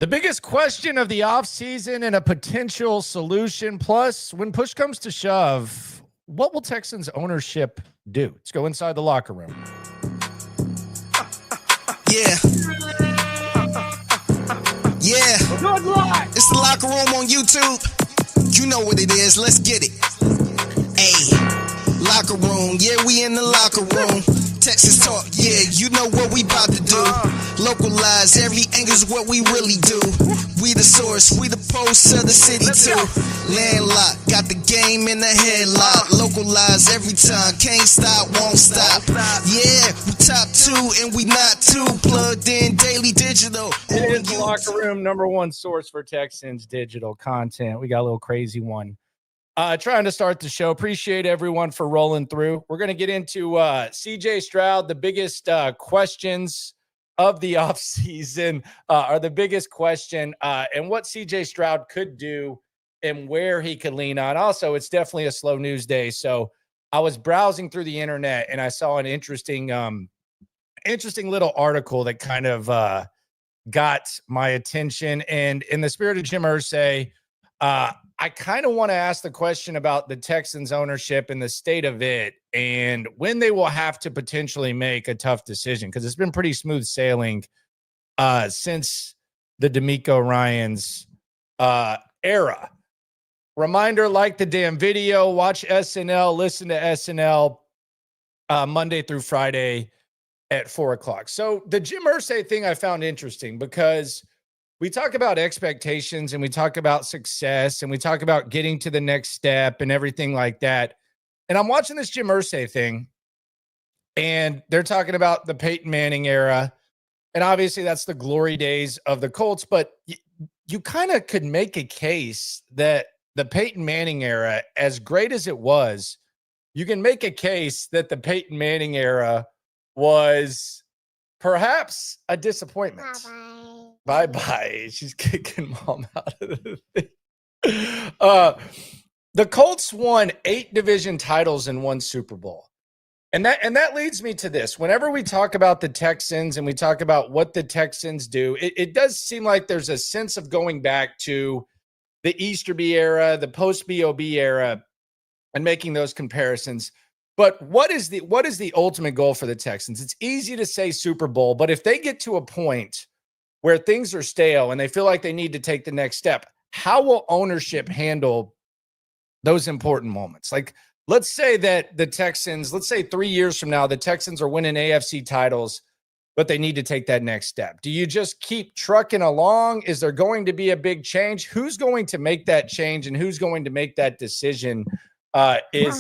The biggest question of the offseason and a potential solution. Plus, when push comes to shove, what will Texans ownership do? Let's go inside the locker room. Yeah. It's the locker room on YouTube. You know what it is. Let's get it. Hey, locker room. Yeah, we in the locker room. Texas talk. Yeah, you know what we about to do. Localize every angle's what we really do. We the source, we the pulse of the city too. Landlocked, got the game in the headlock. Localize every time, can't stop, won't stop. Yeah, we top two and we not too. Plugged in daily digital. It is the locker room, number one source for Texans digital content. We got a little crazy one. Trying to start the show. Appreciate everyone for rolling through. We're going to get into CJ Stroud. The biggest questions of the offseason are the biggest question and what CJ Stroud could do and where he could lean on. Also, it's definitely a slow news day. So I was browsing through the internet and I saw an interesting little article that kind of got my attention. And in the spirit of Jim Irsay, I kind of want to ask the question about the Texans ownership and the state of it and when they will have to potentially make a tough decision, because it's been pretty smooth sailing since the DeMeco Ryans era. Reminder, like the damn video, watch SNL, listen to SNL Monday through Friday at 4:00. So the Jim Irsay thing I found interesting because we talk about expectations and we talk about success and we talk about getting to the next step and everything like that. And I'm watching this Jim Irsay thing and they're talking about the Peyton Manning era. And obviously that's the glory days of the Colts, but you kind of could make a case that the Peyton Manning era, as great as it was, you can make a case that the Peyton Manning era was perhaps a disappointment. Bye-bye. She's kicking mom out of the thing. The Colts won 8 division titles and 1 Super Bowl. And that leads me to this. Whenever we talk about the Texans and we talk about what the Texans do, it does seem like there's a sense of going back to the Easterby era, the post-BOB era, and making those comparisons. But what is the ultimate goal for the Texans? It's easy to say Super Bowl, but if they get to a point where things are stale and they feel like they need to take the next step, how will ownership handle those important moments? Like, let's say that the Texans, let's say 3 years from now, the Texans are winning AFC titles, but they need to take that next step. Do you just keep trucking along? Is there going to be a big change? Who's going to make that change and who's going to make that decision is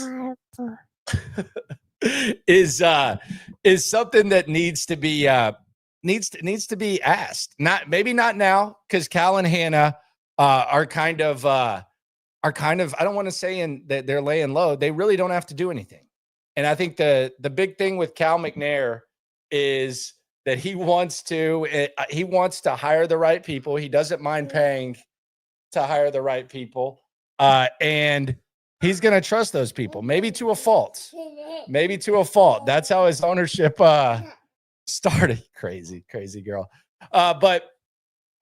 something that needs to be needs to be asked. Maybe not now, because Cal and Hannah are kind of I don't want to say that they're laying low. They really don't have to do anything. And I think the big thing with Cal McNair is that he wants to hire the right people. He doesn't mind paying to hire the right people. And he's going to trust those people, maybe to a fault. That's how his ownership started. Crazy girl. But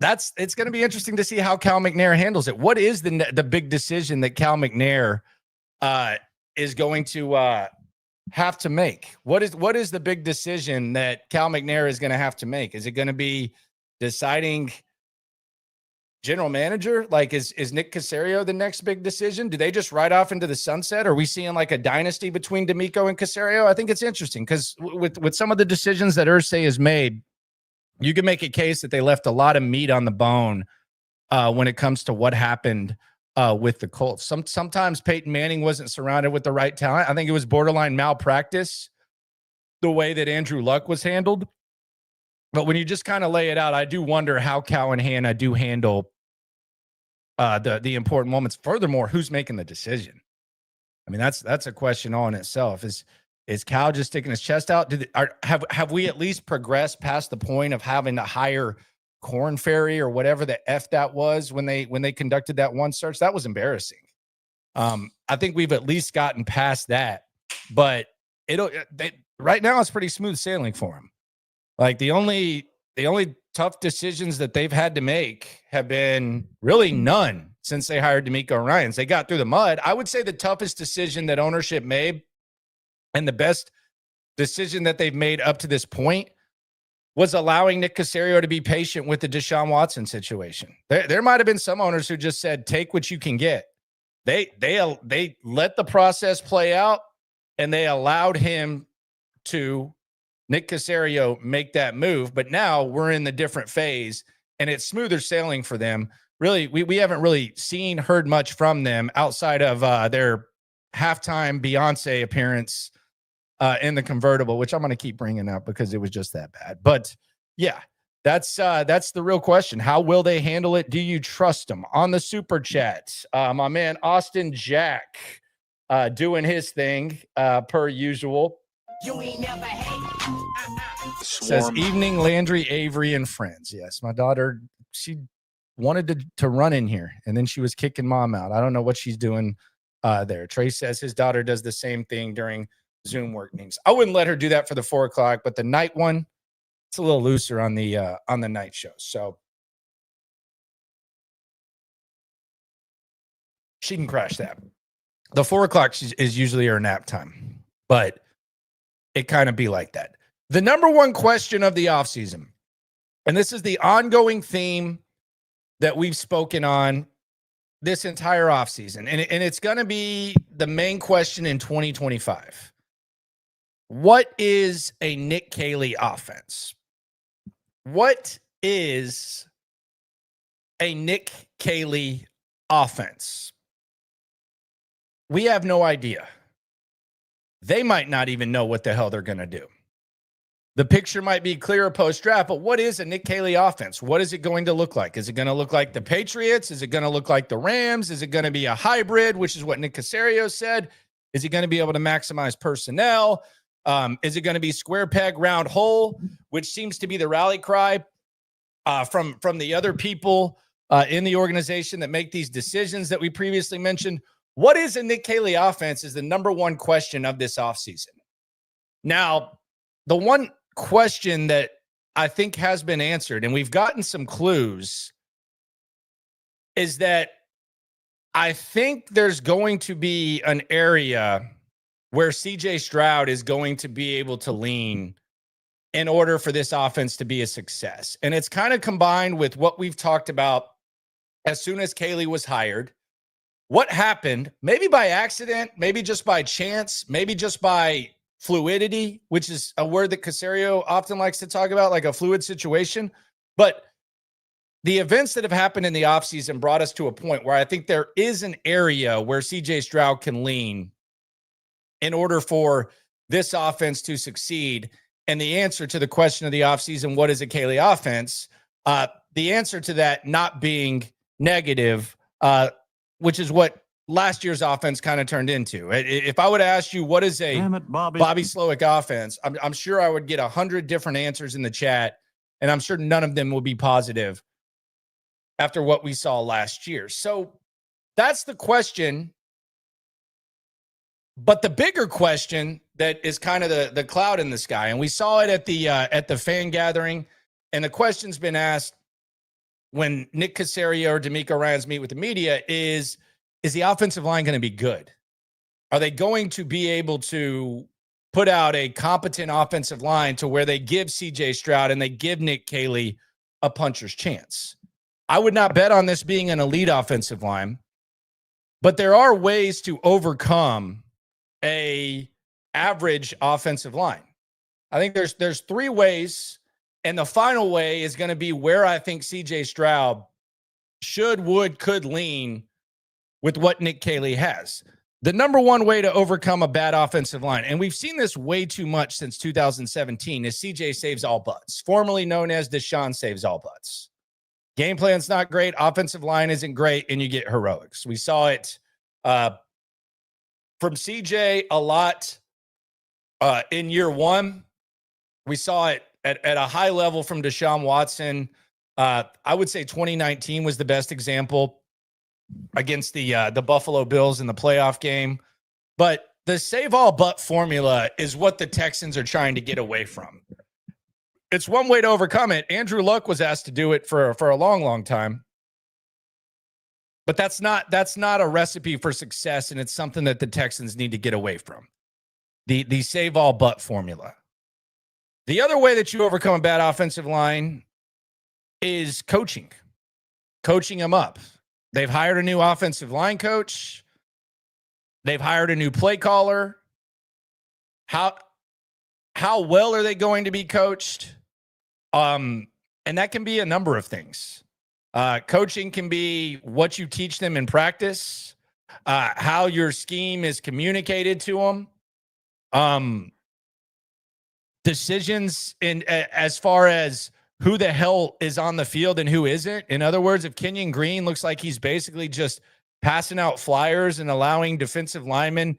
it's going to be interesting to see how Cal McNair handles it. What is the big decision that Cal McNair is going to have to make? What is the big decision that Cal McNair is going to have to make? Is it going to be deciding general manager? Like, is Nick Caserio the next big decision? Do they just ride off into the sunset? Are we seeing like a dynasty between DeMeco and Caserio? I think it's interesting because with some of the decisions that Irsay has made, you can make a case that they left a lot of meat on the bone when it comes to what happened with the Colts. Sometimes Peyton Manning wasn't surrounded with the right talent. I think it was borderline malpractice the way that Andrew Luck was handled. But when you just kind of lay it out, I do wonder how Cal and Hannah do handle the important moments. Furthermore, who's making the decision? I mean, that's a question all in itself. Is Cal just sticking his chest out? Have we at least progressed past the point of having to hire Corn Ferry or whatever the F that was when they conducted that one search? That was embarrassing. I think we've at least gotten past that, but right now it's pretty smooth sailing for him. Like the only tough decisions that they've had to make have been really none since they hired DeMeco Ryans. They got through the mud. I would say the toughest decision that ownership made and the best decision that they've made up to this point was allowing Nick Caserio to be patient with the Deshaun Watson situation. There might have been some owners who just said, take what you can get. They let the process play out, and they allowed him to, Nick Caserio, make that move. But now we're in the different phase, and it's smoother sailing for them. Really, we haven't really heard much from them outside of their halftime Beyonce appearance in the convertible, which I'm going to keep bringing up because it was just that bad. But yeah, that's the real question. How will they handle it? Do you trust them? On the super chat, my man Austin Jack doing his thing per usual. You ain't never says evening Landry, Avery, and friends. Yes, my daughter, she wanted to run in here, and then she was kicking mom out. I don't know what she's doing there. Trey says his daughter does the same thing during Zoom work meetings. I wouldn't let her do that for the 4 o'clock, but the night one, it's a little looser on the night show. So she can crash that. The 4 o'clock is usually her nap time, but it kind of be like that. The number one question of the offseason, and this is the ongoing theme that we've spoken on this entire offseason, and it's going to be the main question in 2025. What is a Nick Caley offense? What is a Nick Caley offense? We have no idea. They might not even know what the hell they're going to do. The picture might be clearer post-draft, but what is a Nick Caley offense? What is it going to look like? Is it going to look like the Patriots? Is it going to look like the Rams? Is it going to be a hybrid, which is what Nick Caserio said? Is it going to be able to maximize personnel? Is it going to be square peg, round hole, which seems to be the rally cry from the other people in the organization that make these decisions that we previously mentioned? What is a Nick Caley offense is the number one question of this offseason. Now, the one question that I think has been answered, and we've gotten some clues, is that I think there's going to be an area where CJ Stroud is going to be able to lean in order for this offense to be a success. And it's kind of combined with what we've talked about as soon as Caley was hired. What happened, maybe by accident, maybe just by chance, maybe just by fluidity, which is a word that Caserio often likes to talk about, like a fluid situation. But the events that have happened in the offseason brought us to a point where I think there is an area where CJ Stroud can lean in order for this offense to succeed. And the answer to the question of the offseason, what is a Caley offense? The answer to that not being negative, which is what last year's offense kind of turned into. If I would ask you, what is a Bobby Slowick offense, I'm sure I would get 100 different answers in the chat, and I'm sure none of them will be positive after what we saw last year. So that's the question. But the bigger question that is kind of the cloud in the sky, and we saw it at the fan gathering, and the question's been asked when Nick Caserio or DeMeco Ryans meet with the media is the offensive line going to be good? Are they going to be able to put out a competent offensive line to where they give CJ Stroud and they give Nick Caley a puncher's chance? I would not bet on this being an elite offensive line, but there are ways to overcome a average offensive line. I think there's 3 ways, and the final way is going to be where I think CJ Stroud could lean with what Nick Caley has. The number one way to overcome a bad offensive line, and we've seen this way too much since 2017, is CJ saves all butts, formerly known as Deshaun saves all butts. Game plan's not great, offensive line isn't great, and you get heroics. We saw it from CJ a lot in year one. We saw it at a high level from Deshaun Watson. I would say 2019 was the best example against the Buffalo Bills in the playoff game. But the save all but formula is what the Texans are trying to get away from. it's one way to overcome it. Andrew Luck was asked to do it for a long, long time. But that's not a recipe for success, and it's something that the Texans need to get away from. The save all but formula. The other way that you overcome a bad offensive line is coaching them up. They've hired a new offensive line coach. They've hired a new play caller. How well are they going to be coached? And that can be a number of things. Coaching can be what you teach them in practice, how your scheme is communicated to them, decisions as far as who the hell is on the field and who isn't. In other words, if Kenyon Green looks like he's basically just passing out flyers and allowing defensive linemen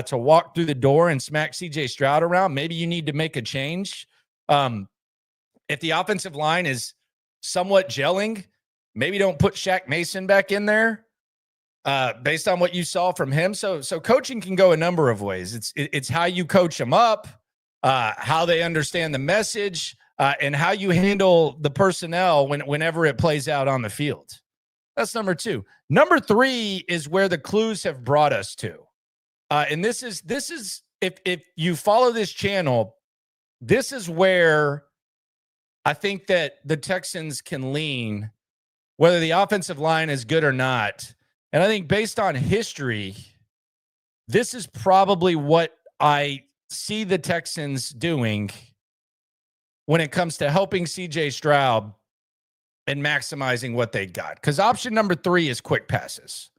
to walk through the door and smack CJ Stroud around, maybe you need to make a change. If the offensive line is somewhat gelling, maybe don't put Shaq Mason back in there based on what you saw from him. So coaching can go a number of ways. It's how you coach them up, how they understand the message, and how you handle the personnel whenever it plays out on the field. That's number 2. Number 3 is where the clues have brought us to. And this is if you follow this channel, this is where I think that the Texans can lean, whether the offensive line is good or not. And I think based on history, this is probably what I see the Texans doing when it comes to helping CJ Stroud and maximizing what they got. Because option number 3 is quick passes.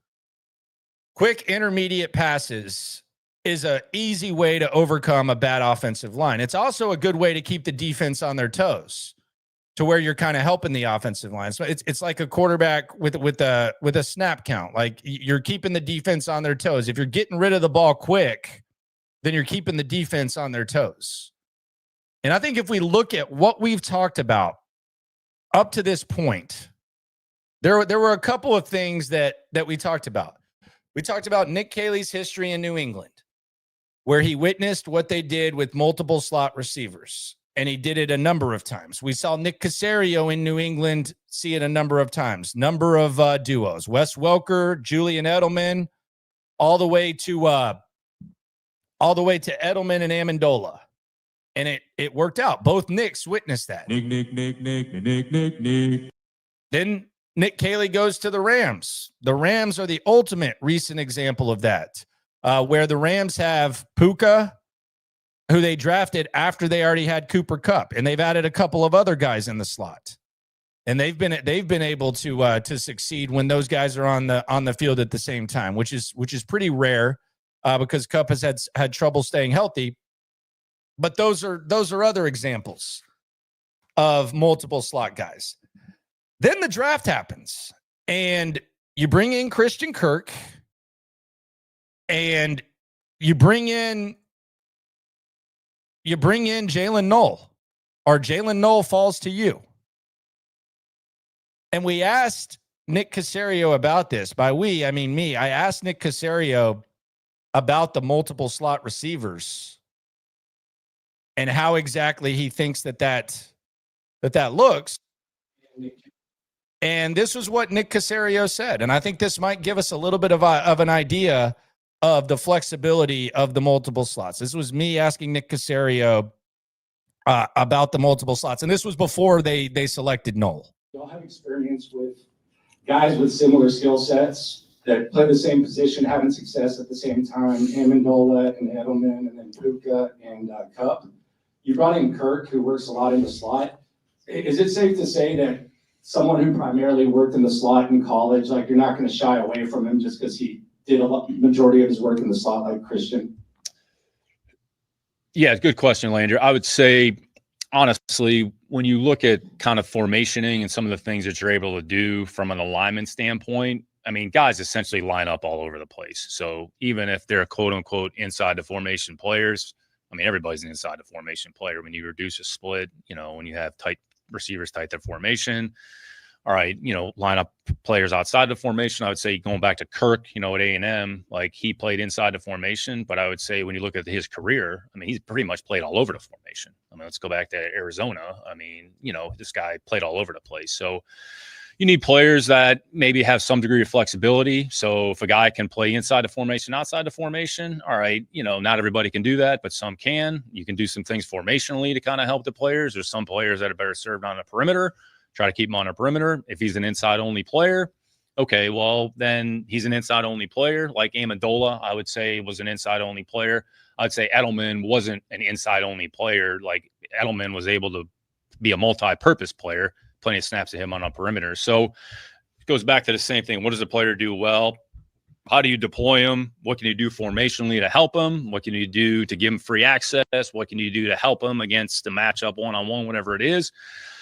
Quick intermediate passes is an easy way to overcome a bad offensive line. It's also a good way to keep the defense on their toes, to where you're kind of helping the offensive line. So it's like a quarterback with a snap count. Like, you're keeping the defense on their toes. If you're getting rid of the ball quick, then you're keeping the defense on their toes. And I think if we look at what we've talked about up to this point, there were a couple of things that we talked about. We talked about Nick Caley's history in New England, where he witnessed what they did with multiple slot receivers, and he did it a number of times. We saw Nick Caserio in New England see it a number of times, number of duos, Wes Welker, Julian Edelman, all the way to Edelman and Amendola. And it worked out. Both Nicks witnessed that. Nick. Then Nick Caley goes to the Rams. The Rams are the ultimate recent example of that, where the Rams have Puka, who they drafted after they already had Cooper Kupp, and they've added a couple of other guys in the slot, and they've been able to succeed when those guys are on the field at the same time, which is pretty rare because Kupp has had trouble staying healthy. But those are other examples of multiple slot guys. Then the draft happens, and you bring in Christian Kirk, and you bring in Jalen Knoll, or Jalen Knoll falls to you. And we asked Nick Caserio about this. By we, I mean me. I asked Nick Caserio about the multiple slot receivers and how exactly he thinks that looks. And this was what Nick Caserio said. And I think this might give us a little bit of an idea of the flexibility of the multiple slots. This was me asking Nick Caserio about the multiple slots. And this was before they selected Knoll. Y'all have experience with guys with similar skill sets that play the same position, having success at the same time, Amendola and Edelman, and then Puka and Kupp. You brought in Kirk, who works a lot in the slot. Is it safe to say that someone who primarily worked in the slot in college, like, you're not going to shy away from him just because he did majority of his work in the slot like Christian? Yeah, good question, Landry. I would say, honestly, when you look at kind of formationing and some of the things that you're able to do from an alignment standpoint, I mean, guys essentially line up all over the place. So even if they're quote unquote inside the formation players, I mean, everybody's an inside the formation player. When you reduce a split, when you have tight receivers, tight their formation, all right, line up players outside the formation. I would say going back to Kirk, at A&M, like, he played inside the formation. But I would say when you look at his career, I mean, he's pretty much played all over the formation. I mean, let's go back to Arizona. I mean, this guy played all over the place. So you need players that maybe have some degree of flexibility. So if a guy can play inside the formation, outside the formation, all right, not everybody can do that, but some can. You can do some things formationally to kind of help the players. There's some players that are better served on the perimeter. Try to keep him on the perimeter. If he's an inside-only player, okay, well, then he's an inside-only player. Like Amendola, I would say, was an inside-only player. I'd say Edelman wasn't an inside-only player. Like Edelman was able to be a multi-purpose player, plenty of snaps to him on a perimeter. So it goes back to the same thing. What does a player do well? How do you deploy him? What can you do formationally to help him? What can you do to give him free access? What can you do to help him against the matchup one-on-one, whatever it is?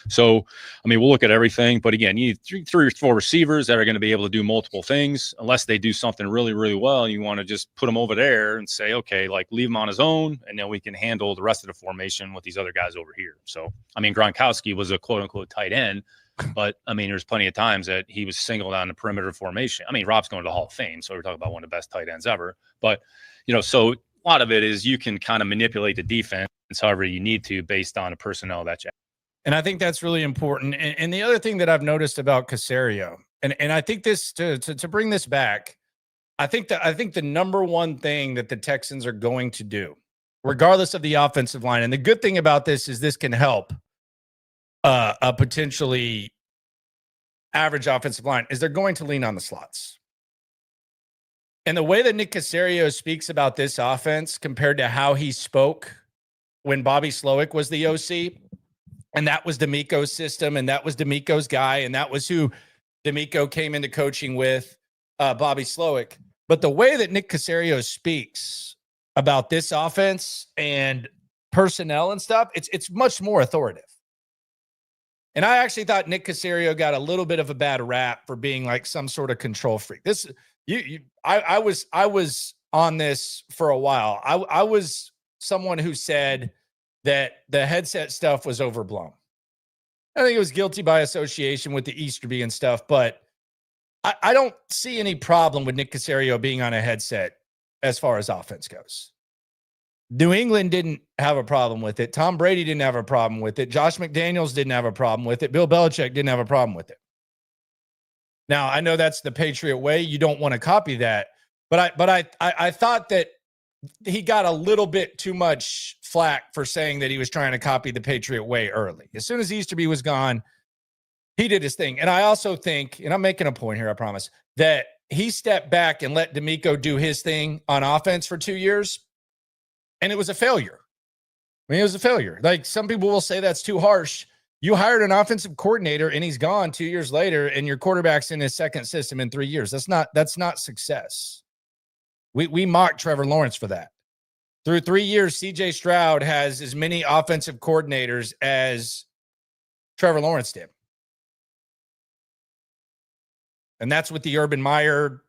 So, I mean, we'll look at everything. But again, you need three or four receivers that are going to be able to do multiple things. Unless they do something really, really well, you want to just put them over there and say, okay, like leave him on his own, and then we can handle the rest of the formation with these other guys over here. So, I mean, Gronkowski was a quote-unquote tight end. But, I mean, there's plenty of times that he was singled on the perimeter formation. I mean, Rob's going to the Hall of Fame, so we're talking about one of the best tight ends ever. But, so a lot of it is you can kind of manipulate the defense however you need to based on the personnel that you have. And I think that's really important. And the other thing that I've noticed about Caserio, and I think this to bring this back, I think the number one thing that the Texans are going to do, regardless of the offensive line, and the good thing about this is this can help a potentially average offensive line, is they're going to lean on the slots. And the way that Nick Caserio speaks about this offense compared to how he spoke when Bobby Slowick was the OC, and that was DeMeco's system, and that was DeMeco's guy, and that was who DeMeco came into coaching with, Bobby Slowick. But the way that Nick Caserio speaks about this offense and personnel and stuff, it's much more authoritative. And I actually thought Nick Caserio got a little bit of a bad rap for being like some sort of control freak. I was on this for a while. I was someone who said that the headset stuff was overblown. I think it was guilty by association with the Easterby and stuff, but I don't see any problem with Nick Caserio being on a headset as far as offense goes. New England didn't have a problem with it. Tom Brady didn't have a problem with it. Josh McDaniels didn't have a problem with it. Bill Belichick didn't have a problem with it. Now, I know that's the Patriot way. You don't want to copy that. But I thought that he got a little bit too much flack for saying that he was trying to copy the Patriot way early. As soon as Easterby was gone, he did his thing. And I also think, and I'm making a point here, I promise, that he stepped back and let DeMeco do his thing on offense for 2 years. And it was a failure. I mean, it was a failure. Like, some people will say that's too harsh. You hired an offensive coordinator and he's gone 2 years later, and your quarterback's in his second system in 3 years. That's not success. We mocked Trevor Lawrence for that. Through 3 years, CJ Stroud has as many offensive coordinators as Trevor Lawrence did. And that's with the Urban Meyer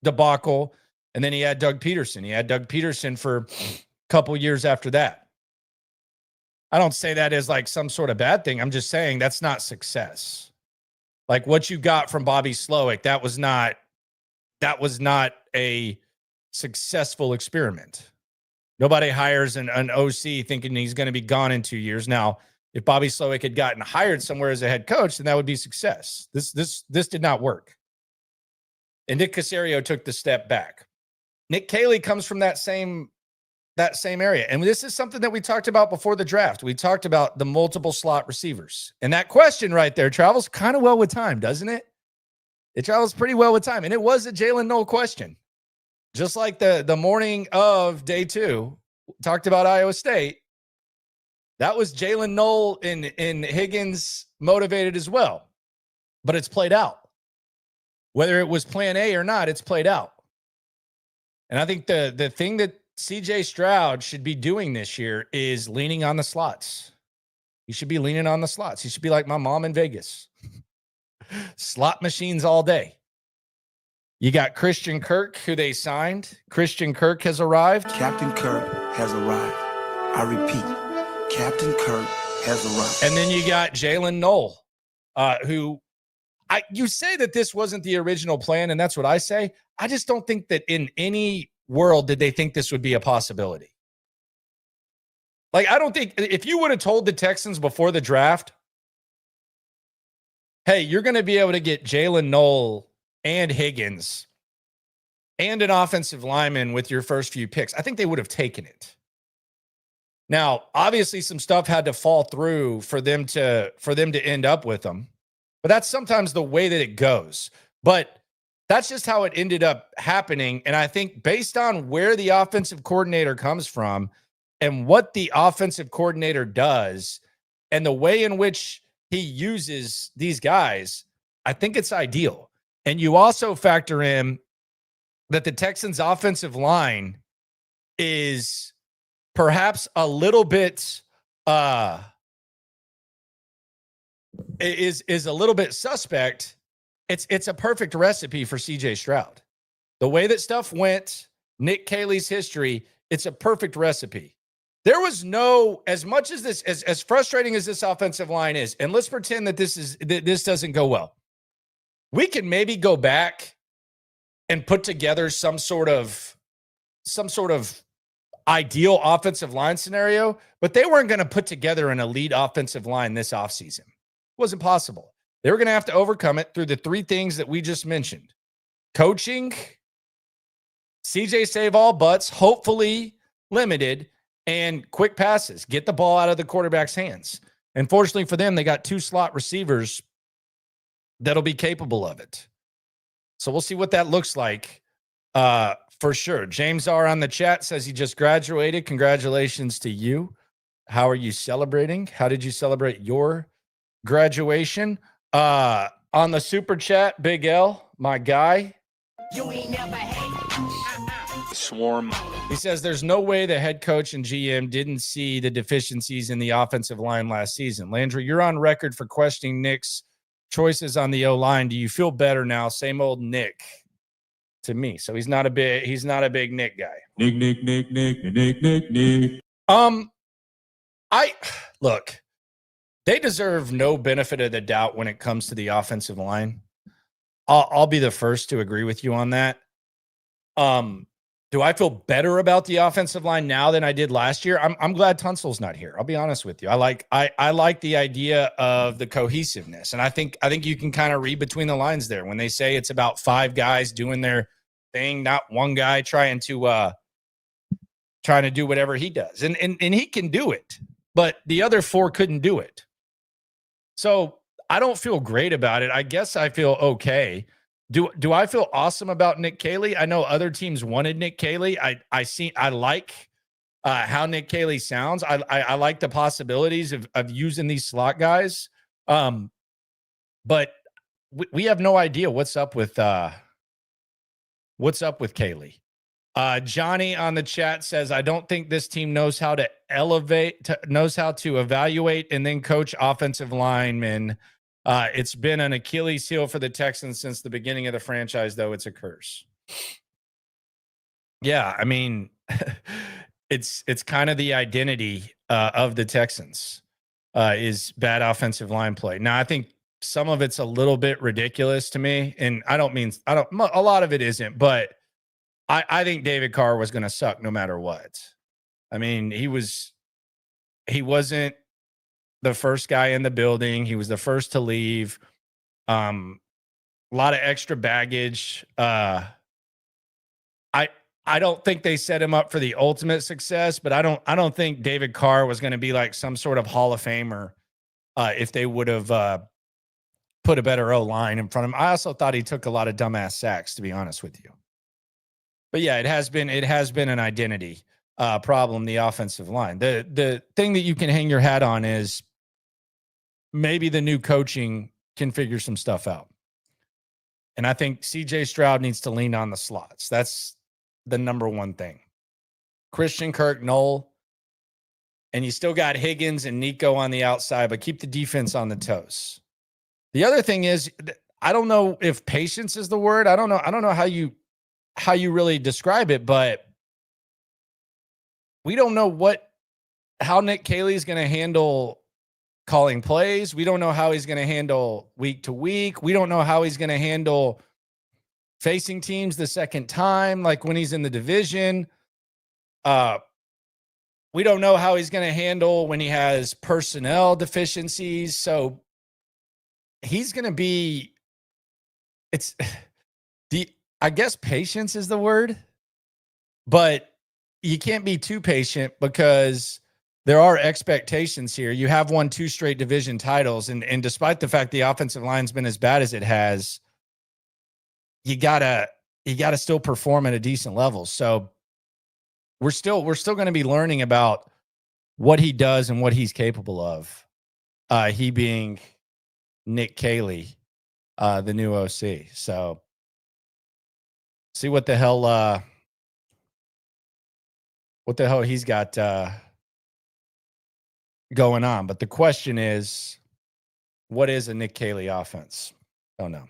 debacle. And then he had Doug Peterson. He had Doug Peterson for couple years after that. I don't say that as like some sort of bad thing. I'm just saying that's not success. Like what you got from Bobby Slowick, that was not a successful experiment. Nobody hires an OC thinking he's going to be gone in 2 years. Now, if Bobby Slowick had gotten hired somewhere as a head coach, then that would be success. This did not work. And Nick Caserio took the step back. Nick Caley comes from that same area. And this is something that we talked about before the draft. We talked about the multiple slot receivers. And that question right there travels kind of well with time, doesn't it? It travels pretty well with time. And it was a Jalen Noel question. Just like the morning of day 2, talked about Iowa State. That was Jalen Noel in Higgins motivated as well. But it's played out. Whether it was plan A or not, it's played out. And I think the thing that CJ Stroud should be doing this year is leaning on the slots. He should be leaning on the slots. He should be like my mom in Vegas. Slot machines all day. You got Christian Kirk, who they signed. Christian Kirk has arrived. Captain Kirk has arrived. I repeat, Captain Kirk has arrived. And then you got Jalen Noel, who you say that this wasn't the original plan, and that's what I say. I just don't think that in any world did they think this would be a possibility. Like, I don't think if you would have told the Texans before the draft, hey, you're going to be able to get Jalen Knoll and Higgins and an offensive lineman with your first few picks, I think they would have taken it. Now, obviously, some stuff had to fall through for them to end up with them, but that's sometimes the way that it goes. But that's just how it ended up happening. And I think based on where the offensive coordinator comes from and what the offensive coordinator does and the way in which he uses these guys, I think it's ideal. And you also factor in that the Texans' offensive line is perhaps a little bit is a little bit suspect. It's a perfect recipe for CJ Stroud. The way that stuff went, Nick Caley's history, it's a perfect recipe. There was no, as much as this, as frustrating as this offensive line is, and let's pretend that this doesn't go well. We can maybe go back and put together some sort of ideal offensive line scenario, but they weren't going to put together an elite offensive line this offseason. It wasn't possible. They were going to have to overcome it through the three things that we just mentioned. Coaching, CJ save all butts, hopefully limited, and quick passes. Get the ball out of the quarterback's hands. Unfortunately for them, they got two slot receivers that'll be capable of it. So we'll see what that looks like for sure. James R. on the chat says he just graduated. Congratulations to you. How are you celebrating? How did you celebrate your graduation? On the super chat, Big L, my guy. You ain't never had Swarm. He says there's no way the head coach and GM didn't see the deficiencies in the offensive line last season. Landry, you're on record for questioning Nick's choices on the O-line. Do you feel better now? Same old Nick to me. So he's not a big Nick guy. Nick. Look, they deserve no benefit of the doubt when it comes to the offensive line. I'll be the first to agree with you on that. Do I feel better about the offensive line now than I did last year? I'm glad Tunsil's not here. I'll be honest with you. I like the idea of the cohesiveness, and I think you can kind of read between the lines there when they say it's about five guys doing their thing, not one guy trying to do whatever he does, and he can do it, but the other four couldn't do it. So I don't feel great about it. I guess I feel okay. Do I feel awesome about Nick Caley? I know other teams wanted Nick Caley. I like how Nick Caley sounds. I like the possibilities of using these slot guys. But we have no idea what's up with Caley. Johnny on the chat says, I don't think this team knows how to evaluate and then coach offensive linemen. It's been an Achilles heel for the Texans since the beginning of the franchise, though. It's a curse. Yeah, I mean, it's kind of the identity of the Texans is bad offensive line play. Now, I think some of it's a little bit ridiculous to me, and a lot of it isn't, but I think David Carr was going to suck no matter what. I mean, he wasn't the first guy in the building. He was the first to leave. A lot of extra baggage. I don't think they set him up for the ultimate success, but I don't think David Carr was going to be like some sort of Hall of Famer if they would have put a better O-line in front of him. I also thought he took a lot of dumbass sacks, to be honest with you. But yeah, it has been an identity problem, the offensive line. The thing that you can hang your hat on is maybe the new coaching can figure some stuff out. And I think CJ Stroud needs to lean on the slots. That's the number one thing. Christian Kirk, Knoll, and you still got Higgins and Nico on the outside, but keep the defense on the toes. The other thing is, I don't know if patience is the word. I don't know how you really describe it, but we don't know how Nick Caley is going to handle calling plays. We don't know how he's going to handle week to week. We don't know how he's going to handle facing teams the second time, like when he's in the division. We don't know how he's going to handle when he has personnel deficiencies. So he's going to be, I guess patience is the word, but you can't be too patient because there are expectations here. You have won 2 straight division titles. And despite the fact the offensive line's been as bad as it has, you gotta still perform at a decent level. So we're still going to be learning about what he does and what he's capable of. He being Nick Caley, the new OC. So see what the hell he's got going on. But the question is, what is a Nick Caley offense? Don't know.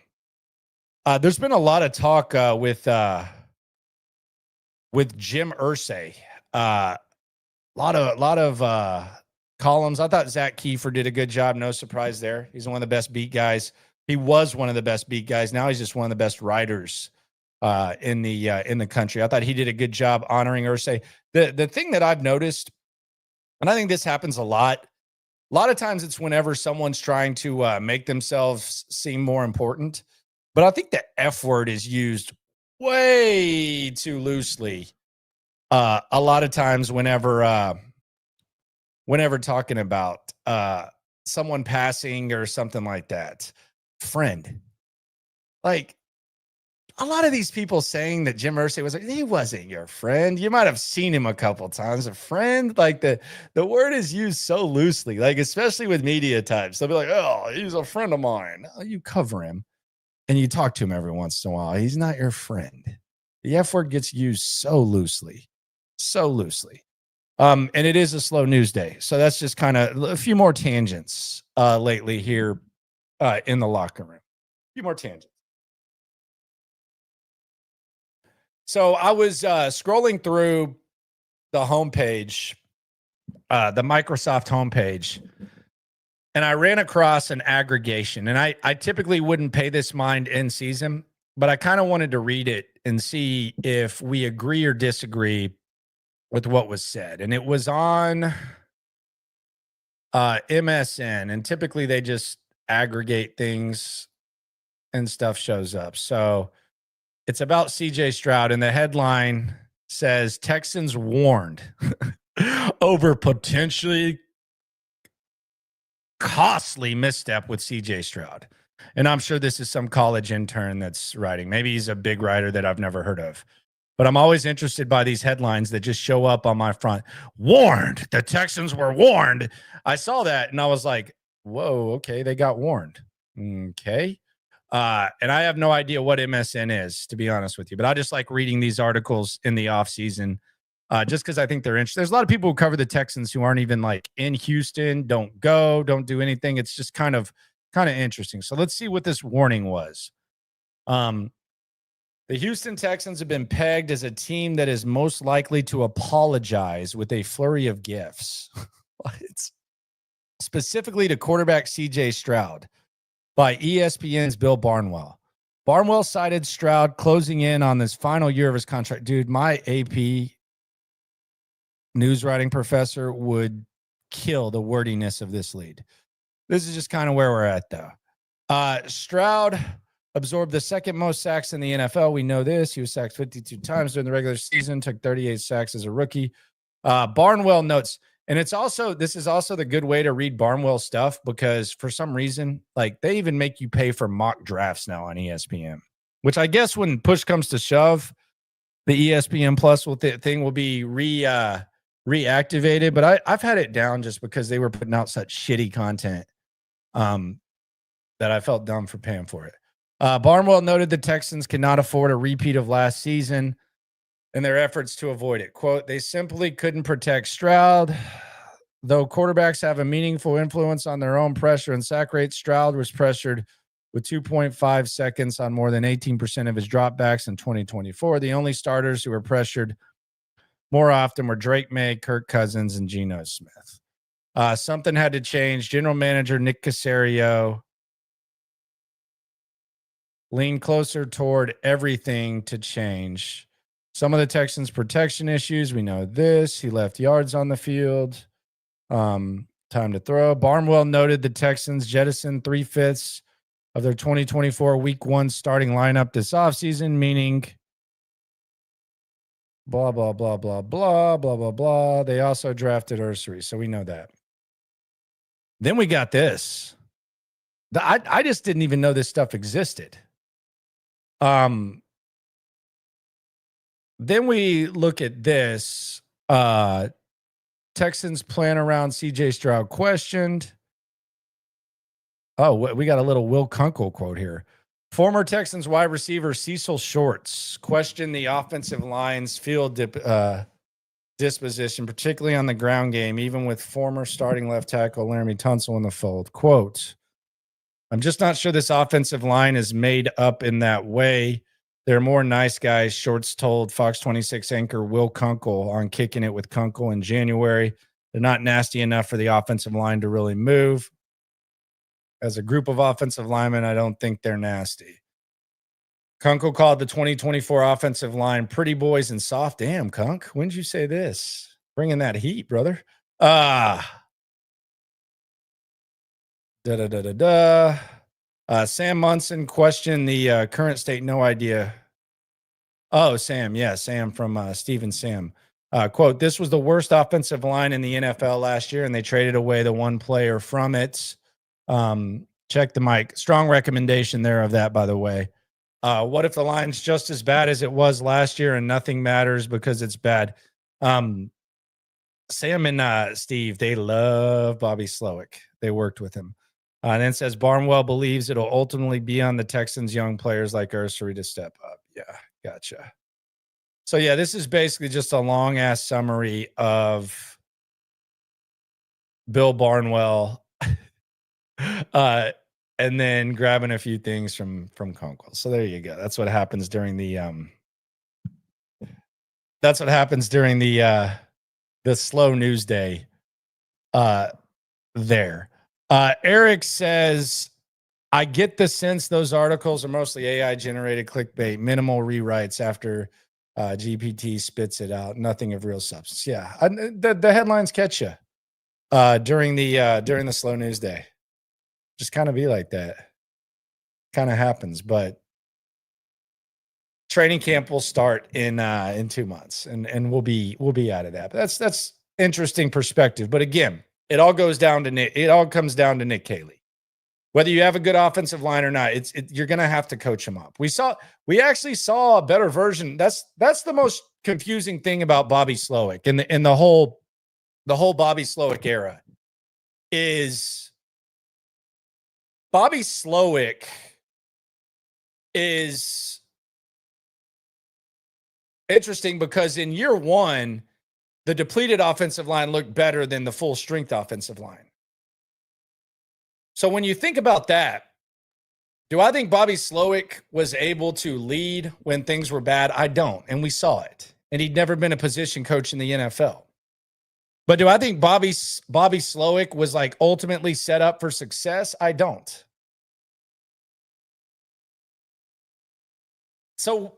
There's been a lot of talk with Jim Irsay. Lot of columns. I thought Zach Kiefer did a good job. No surprise there. He's one of the best beat guys. He was one of the best beat guys. Now he's just one of the best writers in the country. I thought he did a good job honoring Irsay. The thing that I've noticed, and I think this happens a lot of times it's whenever someone's trying to make themselves seem more important. But I think the F word is used way too loosely. A lot of times whenever talking about someone passing or something like that. Friend. Like, a lot of these people saying that Jim Irsay was like, he wasn't your friend. You might have seen him a couple times. A friend, like the word is used so loosely, like especially with media types. They'll be like, oh, he's a friend of mine. Oh, you cover him and you talk to him every once in a while. He's not your friend. The F word gets used so loosely. And it is a slow news day. So that's just kind of a few more tangents lately here in the locker room. A few more tangents. So I was scrolling through the homepage, the Microsoft homepage, and I ran across an aggregation. And I typically wouldn't pay this mind in season, but I kind of wanted to read it and see if we agree or disagree with what was said. And it was on MSN, and typically they just aggregate things and stuff shows up. So it's about CJ Stroud, and the headline says Texans warned over potentially costly misstep with CJ Stroud. And I'm sure this is some college intern that's writing. Maybe he's a big writer that I've never heard of. But I'm always interested by these headlines that just show up on my front. Warned. The Texans were warned. I saw that and I was like, whoa, okay, they got warned. Okay. And I have no idea what MSN is, to be honest with you. But I just like reading these articles in the off season just because I think they're interesting. There's a lot of people who cover the Texans who aren't even like in Houston, don't do anything. It's just kind of interesting. So let's see what this warning was. The Houston Texans have been pegged as a team that is most likely to apologize with a flurry of gifts. Specifically to quarterback CJ Stroud by ESPN's Bill Barnwell. Barnwell cited Stroud closing in on this final year of his contract. Dude, my AP news writing professor would kill the wordiness of this lead. This is just kind of where we're at, though. Stroud absorbed the second most sacks in the NFL. We know this. He was sacked 52 times during the regular season, took 38 sacks as a rookie. Barnwell notes, and this is also the good way to read Barnwell stuff because for some reason, like they even make you pay for mock drafts now on ESPN, which I guess when push comes to shove, the ESPN Plus thing will be reactivated. But I've had it down just because they were putting out such shitty content that I felt dumb for paying for it. Barnwell noted the Texans cannot afford a repeat of last season in their efforts to avoid it. Quote, they simply couldn't protect Stroud. Though quarterbacks have a meaningful influence on their own pressure and sack rate, Stroud was pressured with 2.5 seconds on more than 18% of his dropbacks in 2024. The only starters who were pressured more often were Drake May, Kirk Cousins, and Geno Smith. Something had to change. General manager Nick Caserio leaned closer toward everything to change. Some of the Texans' protection issues, we know this. He left yards on the field. Time to throw. Barnwell noted the Texans jettisoned 3/5 of their 2024 Week 1 starting lineup this offseason, meaning blah, blah, blah, blah, blah, blah, blah, blah. They also drafted Ursary, so we know that. Then we got this. I just didn't even know this stuff existed. Then we look at this. Texans plan around CJ Stroud questioned. Oh, we got a little Will Kunkel quote here. Former Texans wide receiver Cecil Shorts questioned the offensive line's field disposition, particularly on the ground game, even with former starting left tackle Landry Tunsil in the fold. Quote, I'm just not sure this offensive line is made up in that way. They're more nice guys, Shorts told Fox 26 anchor Will Kunkel on Kicking It with Kunkel in January. They're not nasty enough for the offensive line to really move. As a group of offensive linemen, I don't think they're nasty. Kunkel called the 2024 offensive line pretty boys and soft. Damn, Kunk, when did you say this? Bringing that heat, brother. Sam Munson questioned the current state. No idea. Oh, Sam. Yeah, Sam from Stephen Sam. Quote, this was the worst offensive line in the NFL last year, and they traded away the one player from it. Check the mic. Strong recommendation there of that, by the way. What if the line's just as bad as it was last year and nothing matters because it's bad? Sam and Steve, they love Bobby Slowick. They worked with him. And then says Barnwell believes it'll ultimately be on the Texans' young players like Ursary to step up. Yeah, gotcha. So, yeah, this is basically just a long-ass summary of Bill Barnwell and then grabbing a few things from Kunkel. So there you go. That's what happens during the slow news day there. Eric says, I get the sense those articles are mostly AI generated clickbait, minimal rewrites after GPT spits it out, nothing of real substance. Yeah, the headlines catch you during the slow news day. Just kind of be like that. Kind of happens, but training camp will start in 2 months, and we'll be out of that. But that's interesting perspective. But again, it all comes down to Nick Caley. Whether you have a good offensive line or not, you're going to have to coach him up. We actually saw a better version. That's the most confusing thing about Bobby Slowick and the whole Bobby Slowick era is Bobby Slowick is interesting because in year one, the depleted offensive line looked better than the full strength offensive line. So when you think about that, do I think Bobby Slowick was able to lead when things were bad? I don't, and we saw it. And he'd never been a position coach in the NFL. But do I think Bobby Slowick was like ultimately set up for success? I don't. So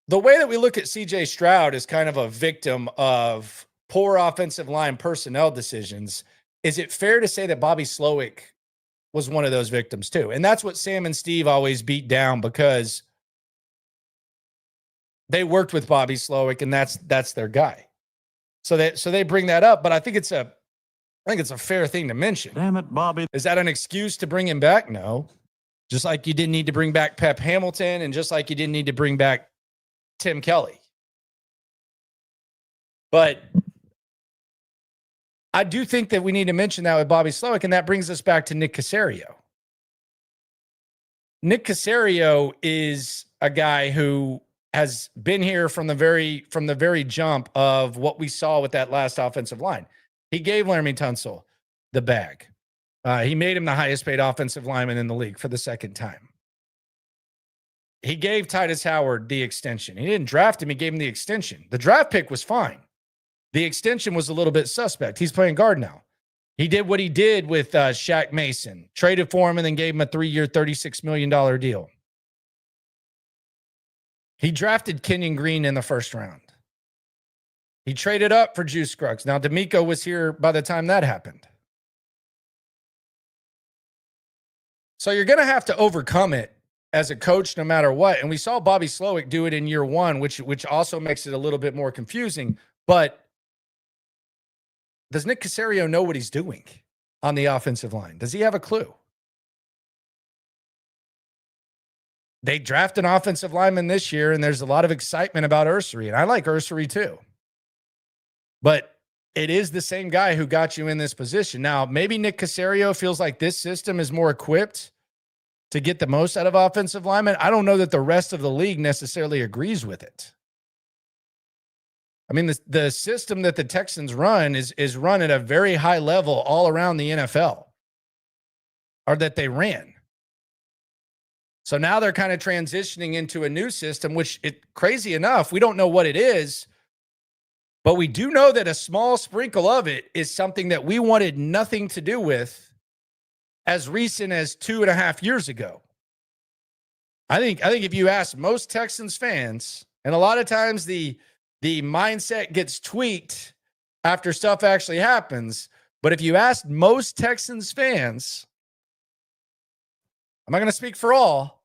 the way that we look at CJ Stroud is kind of a victim of poor offensive line personnel decisions. Is it fair to say that Bobby Slowick was one of those victims too? And that's what Sam and Steve always beat down because they worked with Bobby Slowick and that's their guy. So they bring that up, but I think it's a fair thing to mention. Damn it, Bobby. Is that an excuse to bring him back? No. Just like you didn't need to bring back Pep Hamilton and just like you didn't need to bring back Tim Kelly. But I do think that we need to mention that with Bobby Slowick, and that brings us back to Nick Caserio. Nick Caserio is a guy who has been here from the very jump of what we saw with that last offensive line. He gave Landry Tunsil the bag. He made him the highest paid offensive lineman in the league for the second time. He gave Titus Howard the extension. He didn't draft him. He gave him the extension. The draft pick was fine. The extension was a little bit suspect. He's playing guard now. He did what he did with Shaq Mason, traded for him and then gave him a 3-year, $36 million deal. He drafted Kenyon Green in the first round. He traded up for Juice Scruggs. Now, DeMeco was here by the time that happened. So you're going to have to overcome it as a coach no matter what. And we saw Bobby Slowick do it in year one, which also makes it a little bit more confusing. But does Nick Caserio know what he's doing on the offensive line? Does he have a clue? They draft an offensive lineman this year, and there's a lot of excitement about Ursery. And I like Ursery too. But it is the same guy who got you in this position. Now, maybe Nick Caserio feels like this system is more equipped to get the most out of offensive linemen. I don't know that the rest of the league necessarily agrees with it. I mean, the system that the Texans run is run at a very high level all around the NFL, or that they ran. So now they're kind of transitioning into a new system, which, crazy enough, we don't know what it is. But we do know that a small sprinkle of it is something that we wanted nothing to do with as recent as 2.5 years ago. I think if you ask most Texans fans, and a lot of times the mindset gets tweaked after stuff actually happens, but if you ask most Texans fans, I'm not going to speak for all,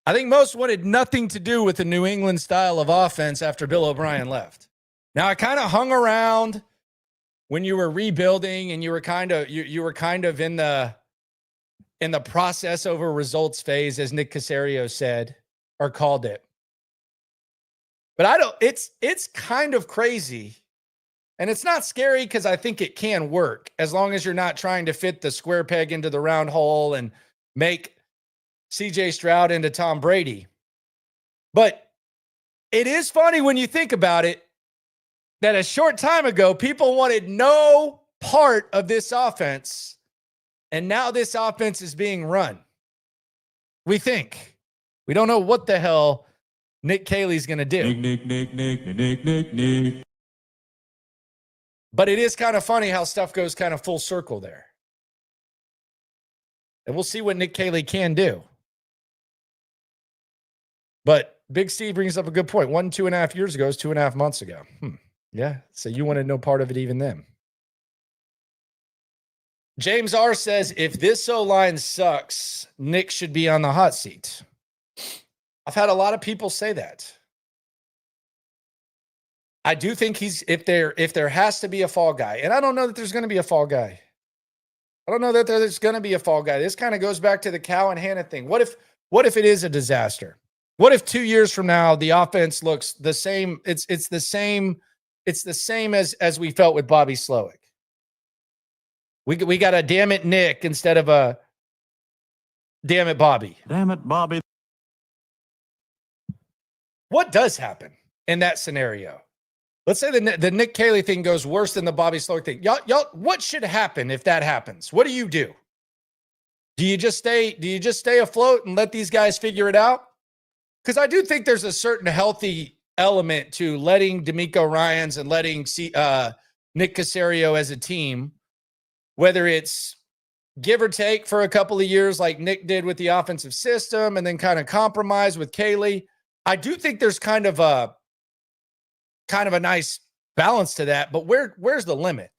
I think most wanted nothing to do with the New England style of offense after Bill O'Brien left. Now, I kind of hung around when you were rebuilding and you were kind of in the process over results phase, as Nick Caserio said or called it. But it's kind of crazy. And it's not scary because I think it can work as long as you're not trying to fit the square peg into the round hole and make CJ Stroud into Tom Brady. But it is funny when you think about it that a short time ago, people wanted no part of this offense. And now this offense is being run. We think. We don't know what the hell Nick Caley's going to do. Nick. But it is kind of funny how stuff goes kind of full circle there. And we'll see what Nick Caley can do. But Big Steve brings up a good point. 2.5 years ago is 2.5 months ago. Yeah, so you wanted no part of it even then. James R. says, if this O-line sucks, Nick should be on the hot seat. I've had a lot of people say that. I do think if there has to be a fall guy, and I don't know that there's going to be a fall guy. I don't know that there's going to be a fall guy. This kind of goes back to the Cow and Hannah thing. What if it is a disaster? What if 2 years from now the offense looks the same? It's the same. It's the same as we felt with Bobby Slowick. We got a damn it Nick instead of a damn it Bobby. Damn it, Bobby. What does happen in that scenario? Let's say the Nick Caley thing goes worse than the Bobby Slowick thing. Y'all, what should happen if that happens? What do you do? Do you just stay afloat and let these guys figure it out? Because I do think there's a certain healthy element to letting DeMeco Ryans and letting Nick Caserio as a team, whether it's give or take for a couple of years like Nick did with the offensive system and then kind of compromise with Caley. I do think there's kind of a nice balance to that, but where's the limit?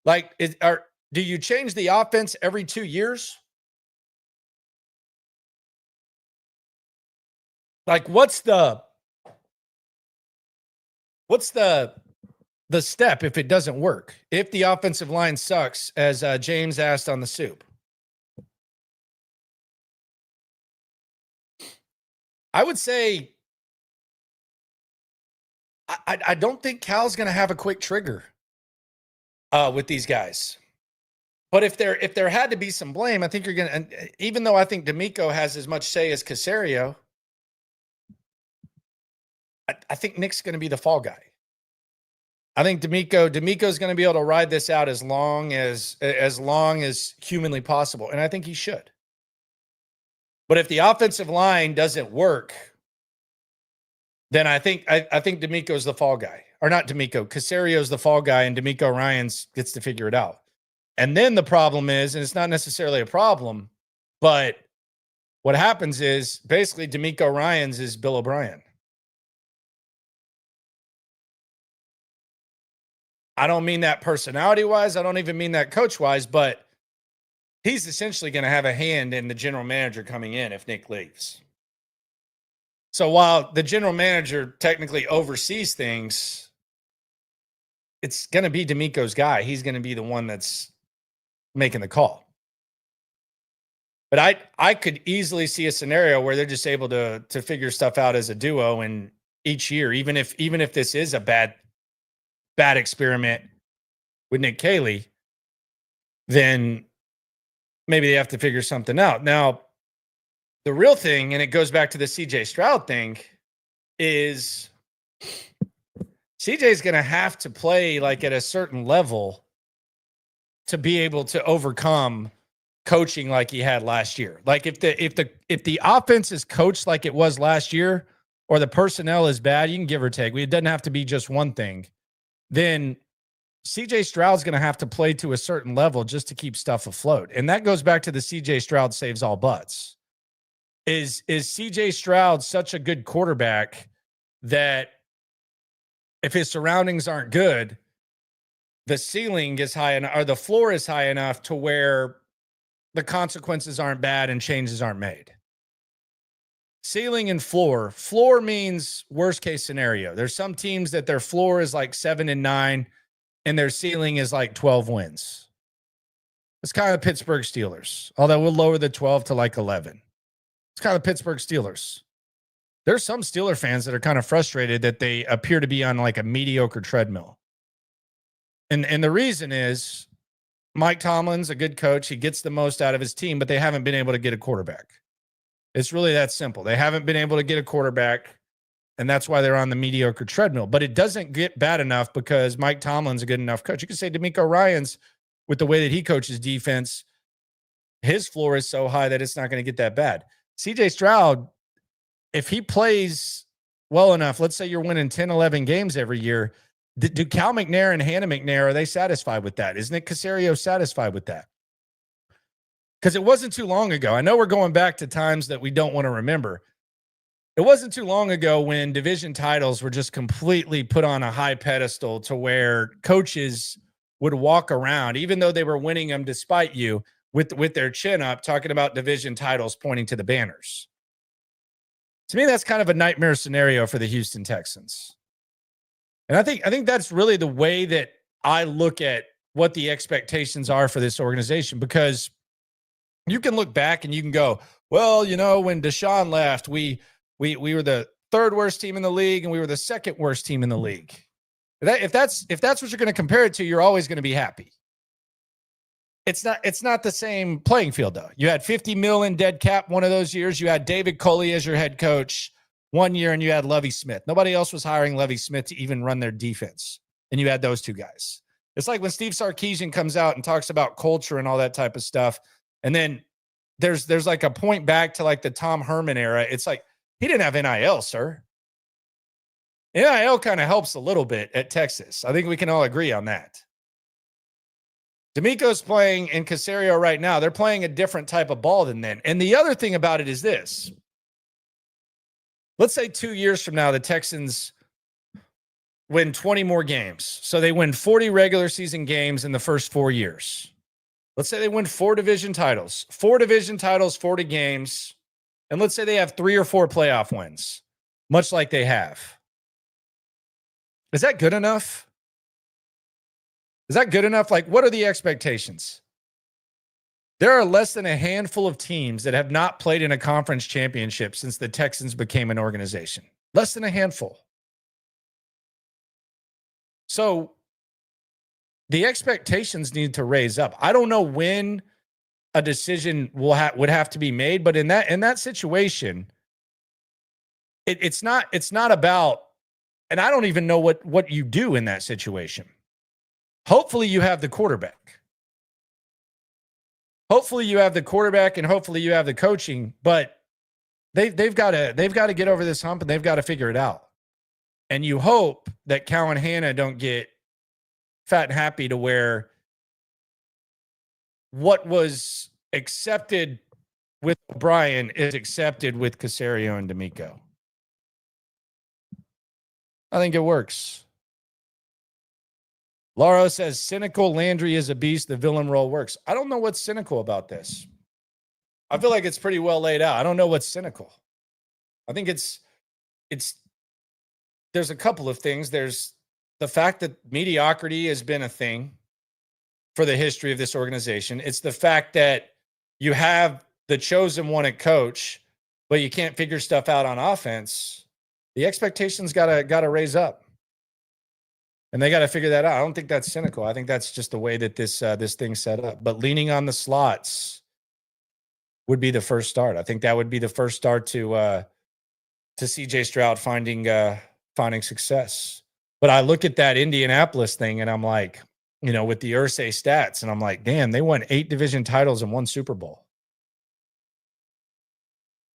Like, do you change the offense every 2 years? Like, what's the step if it doesn't work? If the offensive line sucks, as James asked on the soup. I would say I don't think Cal's going to have a quick trigger with these guys. But if there had to be some blame, I think you're going to, even though I think DeMeco has as much say as Caserio, I think Nick's going to be the fall guy. I think DeMeco's going to be able to ride this out as long as humanly possible. And I think he should. But if the offensive line doesn't work, then I think DeMeco's the fall guy. Or not DeMeco, Caserio's the fall guy, and DeMeco Ryans gets to figure it out. And then the problem is, and it's not necessarily a problem, but what happens is basically DeMeco Ryans is Bill O'Brien. I don't mean that personality-wise. I don't even mean that coach-wise, but he's essentially going to have a hand in the general manager coming in if Nick leaves. So while the general manager technically oversees things, it's going to be DeMeco's guy. He's going to be the one that's making the call. But I could easily see a scenario where they're just able to figure stuff out as a duo, and each year, even if this is a bad experiment with Nick Caley, then maybe they have to figure something out. Now, the real thing, and it goes back to the CJ Stroud thing, is CJ's going to have to play like at a certain level to be able to overcome coaching like he had last year. Like if the offense is coached like it was last year, or the personnel is bad, you can give or take. It doesn't have to be just one thing. Then CJ Stroud's going to have to play to a certain level just to keep stuff afloat. And that goes back to the CJ Stroud saves all butts. Is CJ Stroud such a good quarterback that if his surroundings aren't good, the ceiling is high enough, or the floor is high enough to where the consequences aren't bad and changes aren't made? Ceiling and floor. Floor means worst case scenario. There's some teams that their floor is like 7-9 and their ceiling is like 12 wins. It's kind of the Pittsburgh Steelers, although we'll lower the 12 to like 11. It's kind of the Pittsburgh Steelers. There's some Steeler fans that are kind of frustrated that they appear to be on like a mediocre treadmill. And the reason is Mike Tomlin's a good coach. He gets the most out of his team, but they haven't been able to get a quarterback. It's really that simple. They haven't been able to get a quarterback, and that's why they're on the mediocre treadmill. But it doesn't get bad enough because Mike Tomlin's a good enough coach. You can say DeMeco Ryans, with the way that he coaches defense, his floor is so high that it's not going to get that bad. CJ Stroud, if he plays well enough, let's say you're winning 10, 11 games every year, do Cal McNair and Hannah McNair, are they satisfied with that? Is Nick Caserio satisfied with that? Because it wasn't too long ago. I know we're going back to times that we don't want to remember. It wasn't too long ago when division titles were just completely put on a high pedestal to where coaches would walk around, even though they were winning them despite you, with their chin up, talking about division titles, pointing to the banners. To me, that's kind of a nightmare scenario for the Houston Texans. And I think that's really the way that I look at what the expectations are for this organization, because you can look back and you can go, well, you know, when Deshaun left, we were the third worst team in the league and we were the second worst team in the league. If that's what you're going to compare it to, you're always going to be happy. It's not the same playing field, though. You had $50 million dead cap one of those years. You had David Coley as your head coach one year, and you had Lovie Smith. Nobody else was hiring Lovie Smith to even run their defense, and you had those two guys. It's like when Steve Sarkisian comes out and talks about culture and all that type of stuff, and then there's like a point back to like the Tom Herman era. It's like he didn't have NIL, sir. NIL kind of helps a little bit at Texas. I think we can all agree on that. DeMeco's playing in Caserio right now. They're playing a different type of ball than then. And the other thing about it is this. Let's say 2 years from now, the Texans win 20 more games. So they win 40 regular season games in the first 4 years. Let's say they win 4 division titles, 40 games. And let's say they have 3 or 4 playoff wins, much like they have. Is that good enough? Is that good enough? Like, what are the expectations? There are less than a handful of teams that have not played in a conference championship since the Texans became an organization. Less than a handful. So the expectations need to raise up. I don't know when a decision would have to be made, but in that situation, it's not about, and I don't even know what you do in that situation. Hopefully you have the quarterback. Hopefully you have the quarterback, and hopefully you have the coaching, but they've got to get over this hump, and they've got to figure it out. And you hope that Cal and Hannah don't get fat and happy to where what was accepted with Brian is accepted with Caserio and DeMeco. I think it works. Lauro says, cynical Landry is a beast. The villain role works. I don't know what's cynical about this. I feel like it's pretty well laid out. I don't know what's cynical. I think it's there's a couple of things. There's the fact that mediocrity has been a thing for the history of this organization. It's the fact that you have the chosen one at coach, but you can't figure stuff out on offense. The expectations gotta raise up. And they got to figure that out. I don't think that's cynical. I think that's just the way that this thing's set up. But leaning on the slots would be the first start. I think that would be the first start to CJ Stroud finding success. But I look at that Indianapolis thing and I'm like, with the Irsay stats, and I'm like, damn, they won 8 division titles and 1 Super Bowl.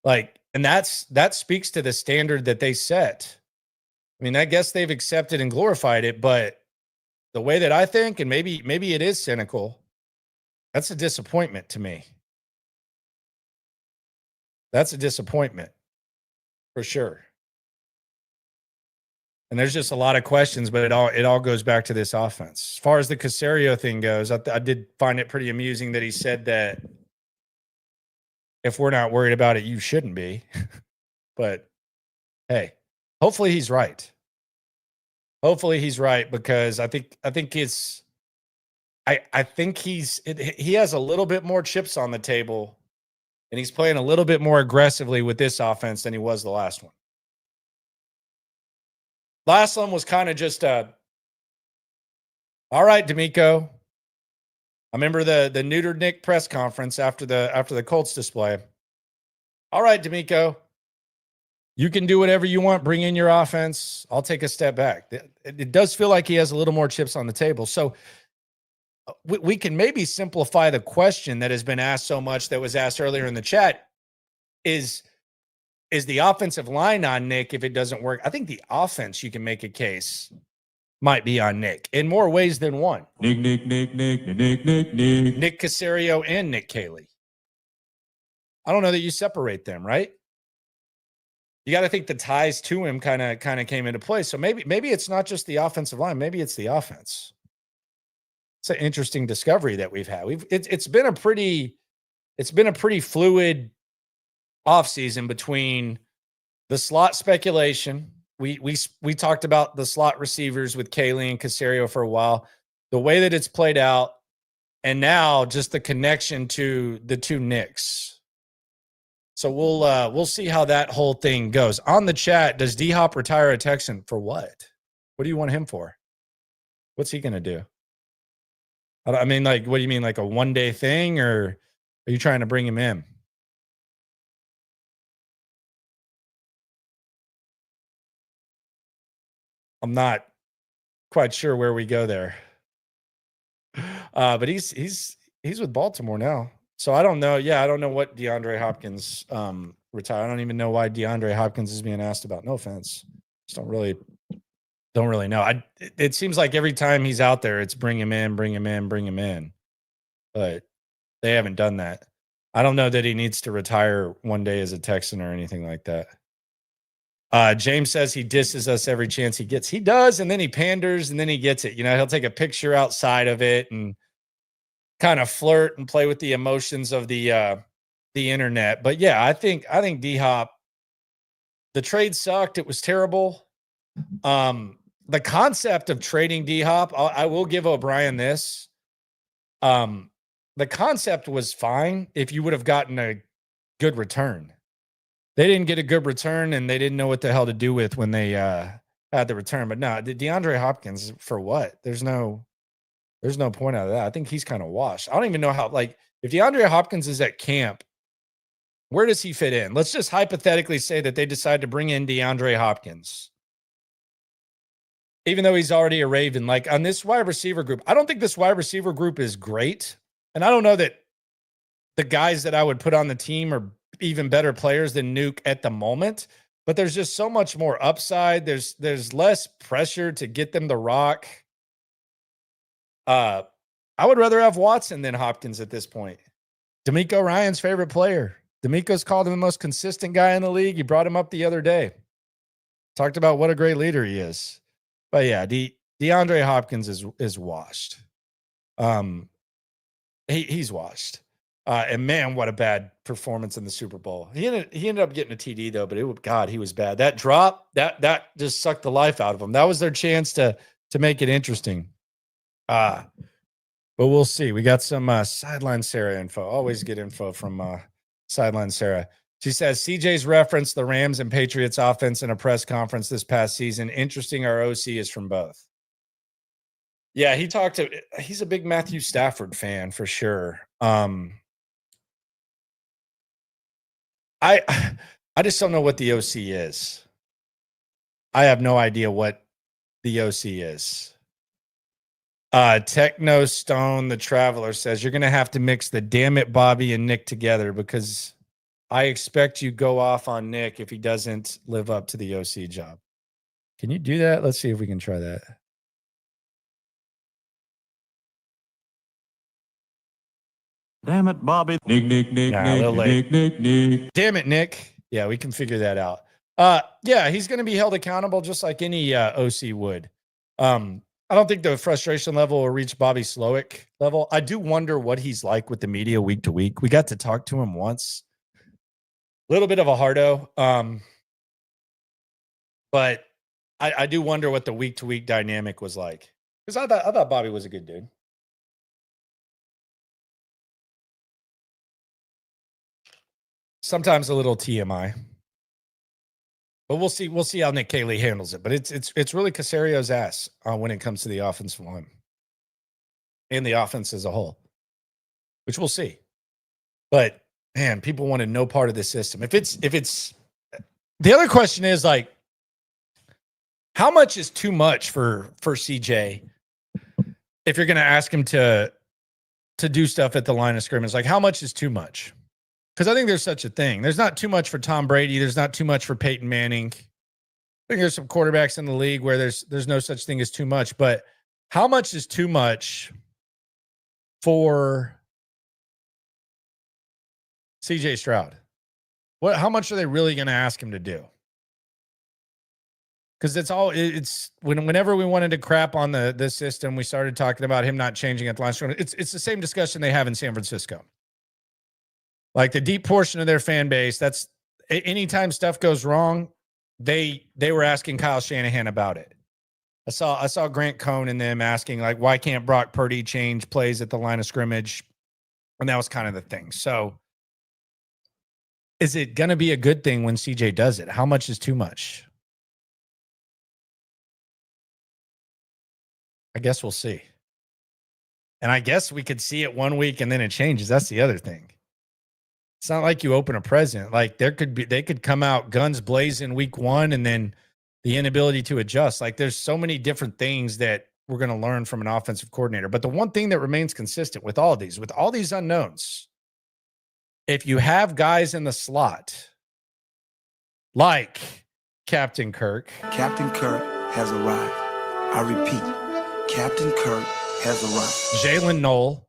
And that speaks to the standard that they set. I mean, I guess they've accepted and glorified it, but the way that I think, and maybe it is cynical, that's a disappointment to me. That's a disappointment for sure. And there's just a lot of questions, but it all goes back to this offense. As far as the Caserio thing goes, I did find it pretty amusing that he said that if we're not worried about it, you shouldn't be. But hey, hopefully he's right. Hopefully he's right, because I think he has a little bit more chips on the table, and he's playing a little bit more aggressively with this offense than he was the last one. Last one was kind of just all right, DeMeco. I remember the neutered Nick press conference after the Colts display. All right, DeMeco. You can do whatever you want. Bring in your offense. I'll take a step back. It does feel like he has a little more chips on the table. So we can maybe simplify the question that has been asked so much, that was asked earlier in the chat. Is the offensive line on Nick if it doesn't work? I think the offense, you can make a case, might be on Nick in more ways than one. Nick Caserio and Nick Caley. I don't know that you separate them, right? You got to think the ties to him kind of came into play. So maybe it's not just the offensive line. Maybe it's the offense. It's an interesting discovery that we've had. It's been a pretty fluid offseason between the slot speculation. We talked about the slot receivers with Caley and Caserio for a while, the way that it's played out, and now just the connection to the two Knicks. So we'll see how that whole thing goes. On the chat, does D-Hop retire a Texan for what? What do you want him for? What's he going to do? I mean, what do you mean, like a one-day thing, or are you trying to bring him in? I'm not quite sure where we go there. But he's with Baltimore now. So I don't know. Yeah, I don't know what DeAndre Hopkins retired. I don't even know why DeAndre Hopkins is being asked about. No offense. Just don't really know. It seems like every time he's out there, it's bring him in. But they haven't done that. I don't know that he needs to retire one day as a Texan or anything like that. James says he disses us every chance he gets. He does, and then he panders, and then he gets it. He'll take a picture outside of it and kind of flirt and play with the emotions of the internet. But yeah, I think D-Hop, the trade sucked. It was terrible. The concept of trading D-Hop, I will give O'Brien this. The concept was fine if you would have gotten a good return. They didn't get a good return, and they didn't know what the hell to do with when they had the return. But no, DeAndre Hopkins, for what? There's no point out of that. I think he's kind of washed. I don't even know how, if DeAndre Hopkins is at camp, where does he fit in? Let's just hypothetically say that they decide to bring in DeAndre Hopkins, even though he's already a Raven. On this wide receiver group, I don't think this wide receiver group is great. And I don't know that the guys that I would put on the team are even better players than Nuke at the moment, but there's just so much more upside. There's less pressure to get them the rock. I would rather have Watson than Hopkins at this point. DeMeco Ryan's favorite player. DeMeco's called him the most consistent guy in the league. He brought him up the other day. Talked about what a great leader he is. But yeah, DeAndre Hopkins is washed. He's washed. And man, what a bad performance in the Super Bowl. He ended up getting a TD though, but God, he was bad. That drop, that just sucked the life out of him. That was their chance to make it interesting. But we'll see. We got some Sideline Sarah info. Always get info from Sideline Sarah. She says CJ's referenced the Rams and Patriots offense in a press conference this past season. Interesting, our OC is from both. Yeah, he's a big Matthew Stafford fan for sure. I just don't know what the OC is. I have no idea what the OC is. Techno Stone, the Traveler, says you're going to have to mix the damn it Bobby and Nick together because I expect you go off on Nick if he doesn't live up to the OC job. Can you do that? Let's see if we can try that. Damn it, Bobby. Nick. Damn it, Nick. Yeah, we can figure that out. Yeah, he's going to be held accountable just like any OC would. I don't think the frustration level will reach Bobby Slowick level. I do wonder what he's like with the media week to week. We got to talk to him once. A little bit of a hardo. But I do wonder what the week to week dynamic was like. Because I thought Bobby was a good dude. Sometimes a little TMI. But we'll see how Nick Caley handles it. But it's really Casario's ass when it comes to the offensive line and the offense as a whole, which we'll see. But man, people wanted no part of this system. If it's the other question is like, how much is too much for CJ if you're going to ask him to do stuff at the line of scrimmage? Like, how much is too much? Because I think there's such a thing. There's not too much for Tom Brady. There's not too much for Peyton Manning. I think there's some quarterbacks in the league where there's no such thing as too much. But how much is too much for CJ Stroud? How much are they really going to ask him to do? Because whenever we wanted to crap on the system, we started talking about him not changing at the line. It's the same discussion they have in San Francisco. Like the deep portion of their fan base, that's anytime stuff goes wrong, they were asking Kyle Shanahan about it. I saw Grant Cohn and them asking like, why can't Brock Purdy change plays at the line of scrimmage? And that was kind of the thing. So is it going to be a good thing when CJ does it? How much is too much? I guess we'll see. And I guess we could see it one week and then it changes. That's the other thing. It's not like you open a present. Like they could come out guns blazing week one and then the inability to adjust. Like there's so many different things that we're going to learn from an offensive coordinator. But the one thing that remains consistent with all these unknowns, if you have guys in the slot like Captain Kirk has arrived. I repeat, Captain Kirk has arrived. Jalen Knoll.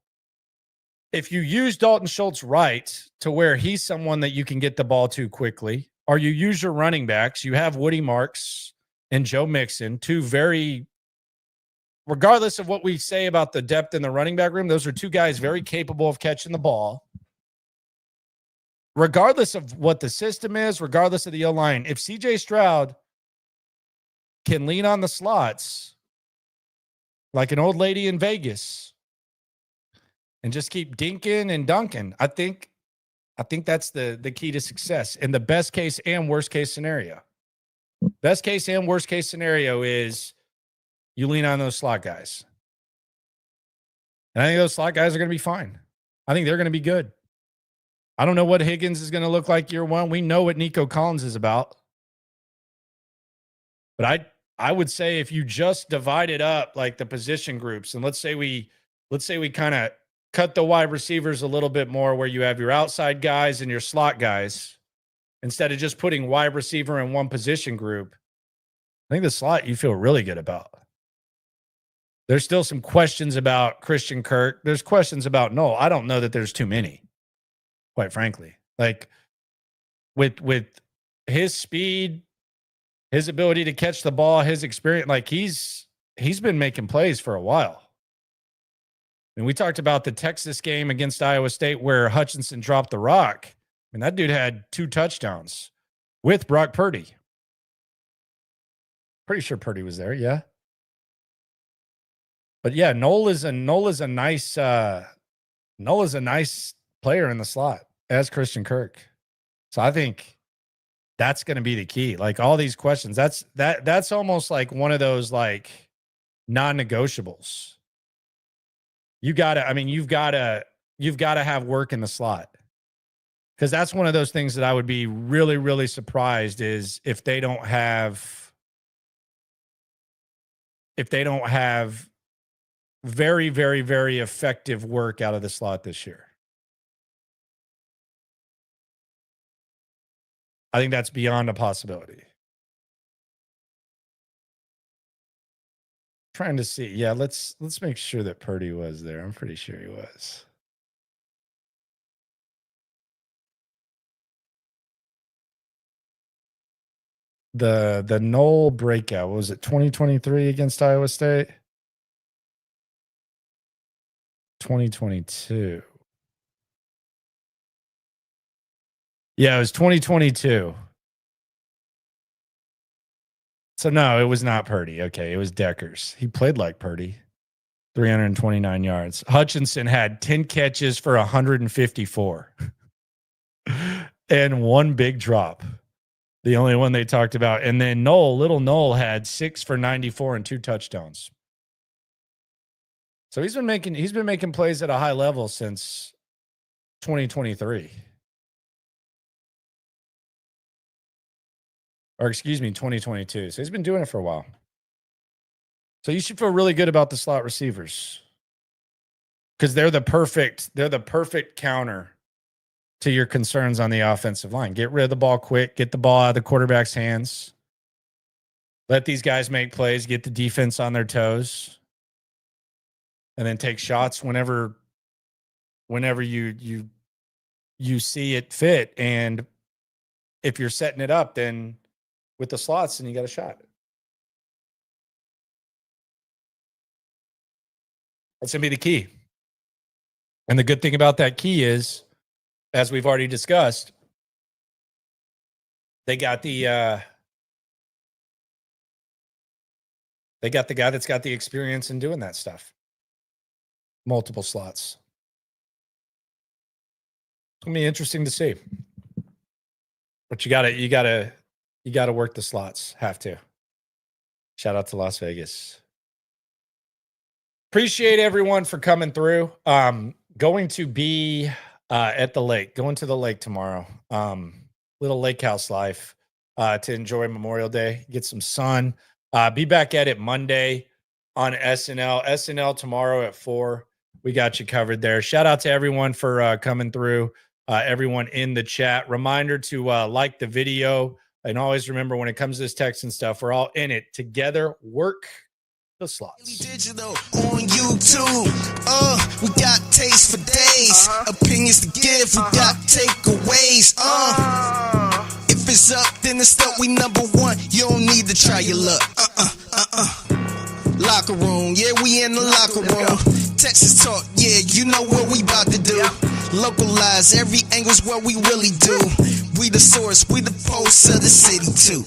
If you use Dalton Schultz right to where he's someone that you can get the ball to quickly, or you use your running backs, you have Woody Marks and Joe Mixon, two very, regardless of what we say about the depth in the running back room, those are two guys very capable of catching the ball. Regardless of what the system is, regardless of the O-line, if CJ Stroud can lean on the slots like an old lady in Vegas and just keep dinking and dunking, I think that's the key to success in the best case and worst case scenario. Best case and worst case scenario is you lean on those slot guys. And I think those slot guys are going to be fine. I think they're going to be good. I don't know what Higgins is going to look like year one. We know what Nico Collins is about. But I would say if you just divide it up like the position groups, and let's say we kind of cut the wide receivers a little bit more where you have your outside guys and your slot guys instead of just putting wide receiver in one position group. I think the slot you feel really good about. There's still some questions about Christian Kirk. There's questions about Noel. I don't know that there's too many, quite frankly. Like with his speed, his ability to catch the ball, his experience, like he's he's been making plays for a while. And we talked about the Texas game against Iowa State where Hutchinson dropped the rock. And that dude had 2 touchdowns with Brock Purdy. Pretty sure Purdy was there, yeah. But yeah, Knoll is a nice player in the slot as Christian Kirk. So I think that's going to be the key. Like all these questions, that's almost like one of those like non-negotiables. You've got to have work in the slot. Because that's one of those things that I would be really, really surprised is if they don't have very, very, very effective work out of the slot this year. I think that's beyond a possibility. Trying to see. Yeah, let's make sure that Purdy was there. I'm pretty sure he was. The Knoll breakout, what was it 2023 against Iowa State? 2022. Yeah, it was 2022. So no, it was not Purdy. Okay, it was Deckers. He played like Purdy. 329 yards. Hutchinson had 10 catches for 154. And 1 big drop. The only one they talked about. And then little Knoll had 6 for 94 and 2 touchdowns. So he's been making plays at a high level since 2023. Or excuse me, 2022. So he's been doing it for a while. So you should feel really good about the slot receivers. Because they're the perfect counter to your concerns on the offensive line. Get rid of the ball quick, get the ball out of the quarterback's hands. Let these guys make plays, get the defense on their toes. And then take shots whenever you see it fit. And if you're setting it up, then with the slots, then you got a shot. That's going to be the key. And the good thing about that key is, as we've already discussed, they got the guy that's got the experience in doing that stuff. Multiple slots. It's gonna be interesting to see. But you gotta work the slots. Have to. Shout out to Las Vegas. Appreciate everyone for coming through. Going to be at the lake. Going to the lake tomorrow. Little lake house life to enjoy Memorial Day. Get some sun. Be back at it Monday on SNL. SNL tomorrow at 4. We got you covered there. Shout out to everyone for coming through. Everyone in the chat. Reminder to like the video. And always remember, when it comes to this Texan stuff, we're all in it together. Work the slots. Digital on YouTube. We got taste for days. Opinions to give. We got takeaways. If it's up, then it's up. We number 1. You don't need to try your luck. Locker room, yeah, we in the locker room. Texas talk, yeah, you know what we about to do. Localize, every angle's what we really do. We the source, we the pulse of the city too.